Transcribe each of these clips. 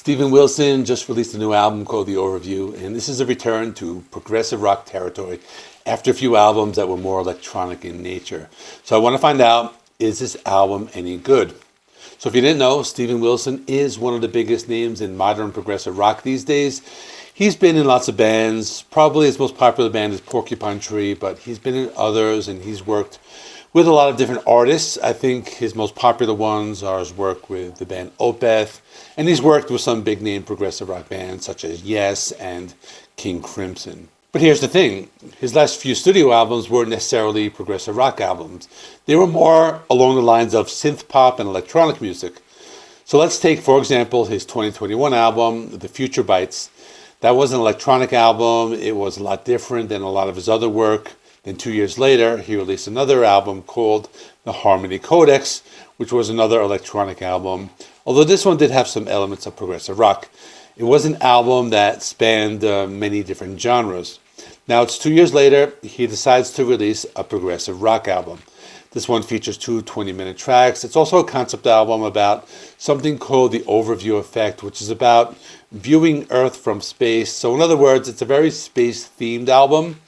Steven Wilson just released a new album called The Overview, and this is a return to progressive rock territory after a few albums that were more electronic in nature. So I want to find out, is this album any good? So if you didn't know, Steven Wilson is one of the biggest names in modern progressive rock these days. He's been in lots of bands. Probably his most popular band is Porcupine Tree, but he's been in others and he's worked with a lot of different artists. I think his most popular ones are his work with the band Opeth, and he's worked with some big name progressive rock bands such as Yes and King Crimson. But here's the thing, his last few studio albums weren't necessarily progressive rock albums. They were more along the lines of synth pop and electronic music. So let's take, for example, his 2021 album, The Future Bites. That was an electronic album. It was a lot different than a lot of his other work. Then 2 years later, he released another album called The Harmony Codex, which was another electronic album, although this one did have some elements of progressive rock. It was an album that spanned many different genres. Now it's 2 years later, he decides to release a progressive rock album. This one features two 20-minute tracks. It's also a concept album about something called the Overview Effect, which is about viewing Earth from space. So in other words, it's a very space-themed album.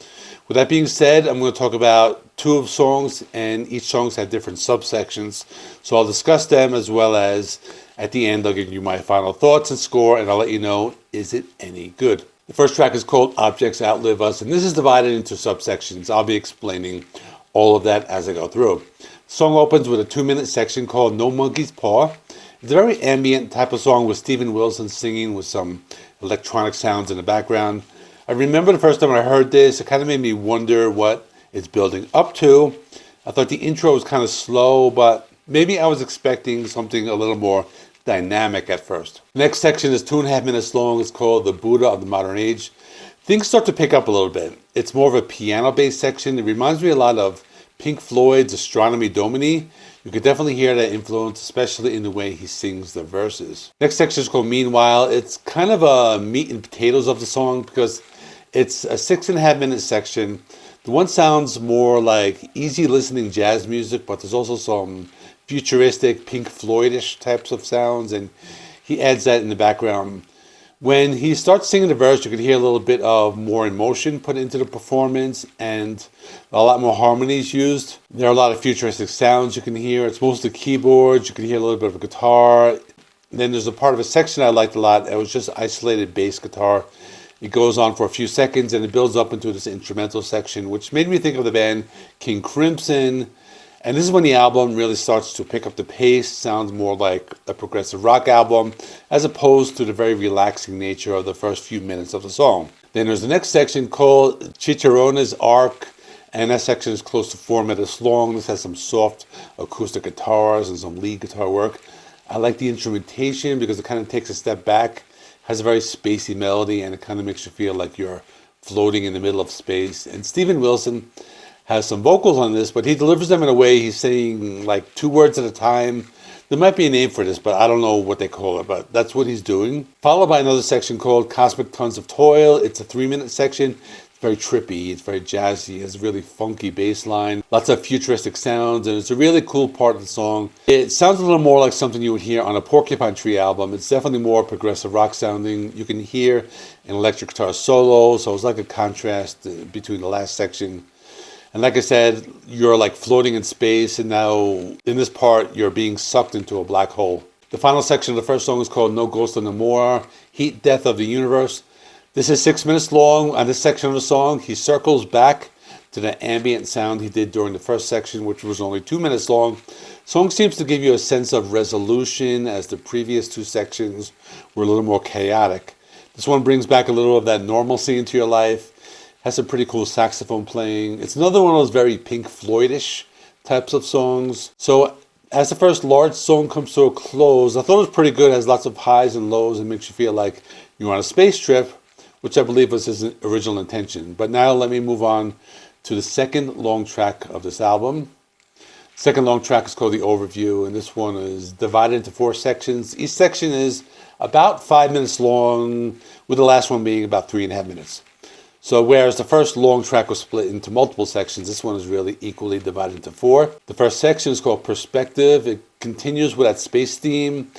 With that being said, I'm going to talk about two of songs, and each song's had different subsections. So I'll discuss them, as well as at the end I'll give you my final thoughts and score, and I'll let you know, is it any good? The first track is called Objects Outlive Us, and this is divided into subsections. I'll be explaining all of that as I go through. The song opens with a 2-minute section called No Monkey's Paw. It's a very ambient type of song with Steven Wilson singing with some electronic sounds in the background. I remember the first time I heard this, it kind of made me wonder what it's building up to. I thought the intro was kind of slow, but maybe I was expecting something a little more dynamic at first. The next section is 2.5 minutes long. It's called The Buddha of the Modern Age. Things start to pick up a little bit. It's more of a piano-based section. It reminds me a lot of Pink Floyd's Astronomy Domini. You could definitely hear that influence, especially in the way he sings the verses. Next section is called Meanwhile. It's kind of a meat and potatoes of the song because it's a 6.5 minute section. The one sounds more like easy listening jazz music, but there's also some futuristic Pink Floyd-ish types of sounds, and he adds that in the background. When he starts singing the verse, you can hear a little bit of more emotion put into the performance and a lot more harmonies used. There are a lot of futuristic sounds you can hear. It's mostly keyboards. You can hear a little bit of a guitar. And then there's a part of a section I liked a lot. It was just isolated bass guitar. It goes on for a few seconds and it builds up into this instrumental section, which made me think of the band King Crimson. And this is when the album really starts to pick up the pace, sounds more like a progressive rock album, as opposed to the very relaxing nature of the first few minutes of the song. Then there's the next section called Chicharrones Arc, and that section is close to 4 minutes long. This has some soft acoustic guitars and some lead guitar work. I like the instrumentation because it kind of takes a step back, has a very spacey melody, and it kind of makes you feel like you're floating in the middle of space. And Steven Wilson has some vocals on this, but he delivers them in a way he's saying like 2 words at a time. There might be a name for this, but I don't know what they call it, but that's what he's doing. Followed by another section called Cosmic Tons of Toil. It's a 3-minute section. It's very trippy, it's very jazzy, it has a really funky bass line, lots of futuristic sounds, and it's a really cool part of the song. It sounds a little more like something you would hear on a Porcupine Tree album. It's definitely more progressive rock sounding. You can hear an electric guitar solo, so it's like a contrast between the last section. And like I said, you're like floating in space, and now in this part, you're being sucked into a black hole. The final section of the first song is called No Ghost No More, Heat Death of the Universe. This is 6 minutes long. On this section of the song, he circles back to the ambient sound he did during the first section, which was only 2 minutes long. The song seems to give you a sense of resolution, as the previous 2 sections were a little more chaotic. This one brings back a little of that normalcy into your life. Has some pretty cool saxophone playing. It's another one of those very Pink Floyd-ish types of songs. So as the first large song comes to a close, I thought it was pretty good. It has lots of highs and lows and makes you feel like you're on a space trip, which I believe was his original intention. But now let me move on to the second long track of this album. Second long track is called The Overview, and this one is divided into 4 sections. Each section is about 5 minutes long, with the last one being about 3.5 minutes. So whereas the first long track was split into multiple sections, this one is really equally divided into 4. The first section is called Perspective. It continues with that space theme,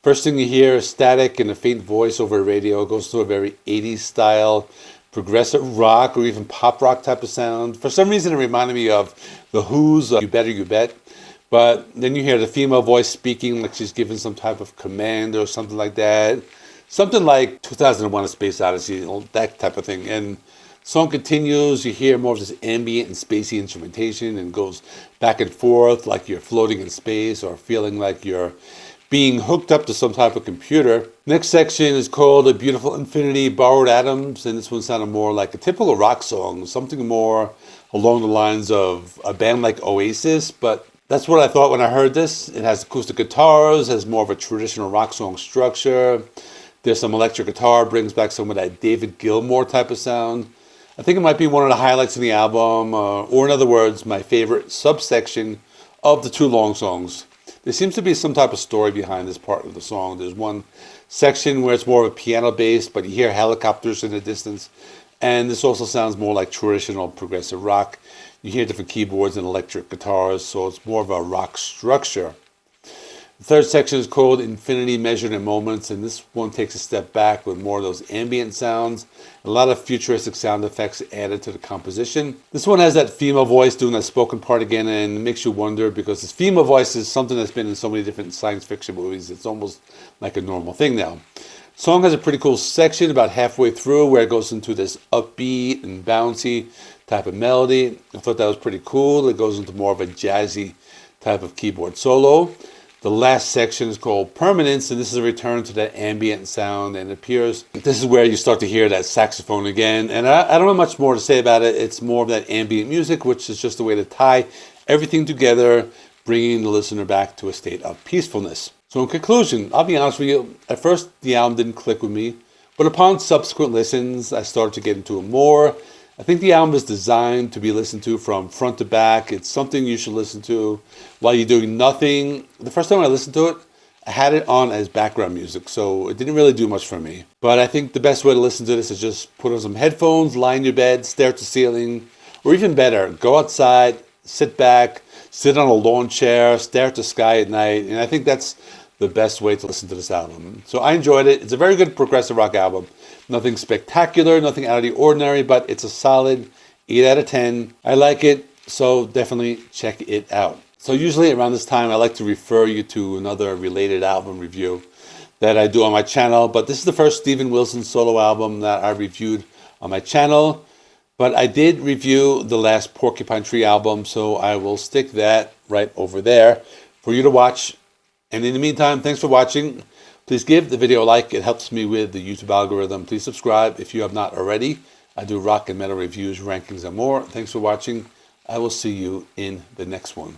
First thing you hear is static and a faint voice over a radio. It goes to a very 80s style, progressive rock or even pop rock type of sound. For some reason, it reminded me of The Who's You Better You Bet. But then you hear the female voice speaking like she's giving some type of command or something like that. Something like 2001: A Space Odyssey, you know, that type of thing. And song continues, you hear more of this ambient and spacey instrumentation and goes back and forth like you're floating in space or feeling like you're being hooked up to some type of computer. Next section is called A Beautiful Infinity, Borrowed Atoms, and this one sounded more like a typical rock song, something more along the lines of a band like Oasis, but that's what I thought when I heard this. It has acoustic guitars, has more of a traditional rock song structure. There's some electric guitar, brings back some of that David Gilmour type of sound. I think it might be one of the highlights of the album, or in other words, my favorite subsection of the two long songs. There seems to be some type of story behind this part of the song. There's one section where it's more of a piano bass, but you hear helicopters in the distance. And this also sounds more like traditional progressive rock. You hear different keyboards and electric guitars, so it's more of a rock structure. The third section is called Infinity Measured in Moments, and this one takes a step back with more of those ambient sounds. A lot of futuristic sound effects added to the composition. This one has that female voice doing that spoken part again, and it makes you wonder because this female voice is something that's been in so many different science fiction movies. It's almost like a normal thing now. The song has a pretty cool section about halfway through where it goes into this upbeat and bouncy type of melody. I thought that was pretty cool. It goes into more of a jazzy type of keyboard solo. The last section is called Permanence, and this is a return to that ambient sound, and it appears this is where you start to hear that saxophone again. And I don't have much more to say about it. It's more of that ambient music, which is just a way to tie everything together, bringing the listener back to a state of peacefulness. So in conclusion, I'll be honest with you, at first the album didn't click with me, but upon subsequent listens, I started to get into it more. I think the album is designed to be listened to from front to back. It's something you should listen to while you're doing nothing. The first time I listened to it, I had it on as background music, so it didn't really do much for me. But I think the best way to listen to this is just put on some headphones, lie in your bed, stare at the ceiling, or even better, go outside, sit back, sit on a lawn chair, stare at the sky at night, and I think that's the best way to listen to this album. So I enjoyed it. It's a very good progressive rock album. Nothing spectacular, nothing out of the ordinary, but it's a solid 8 out of 10. I like it, so definitely check it out. So usually around this time, I like to refer you to another related album review that I do on my channel, but this is the first Steven Wilson solo album that I reviewed on my channel. But I did review the last Porcupine Tree album, so I will stick that right over there for you to watch. And in the meantime, thanks for watching. Please give the video a like. It helps me with the YouTube algorithm. Please subscribe if you have not already. I do rock and metal reviews, rankings, and more. Thanks for watching. I will see you in the next one.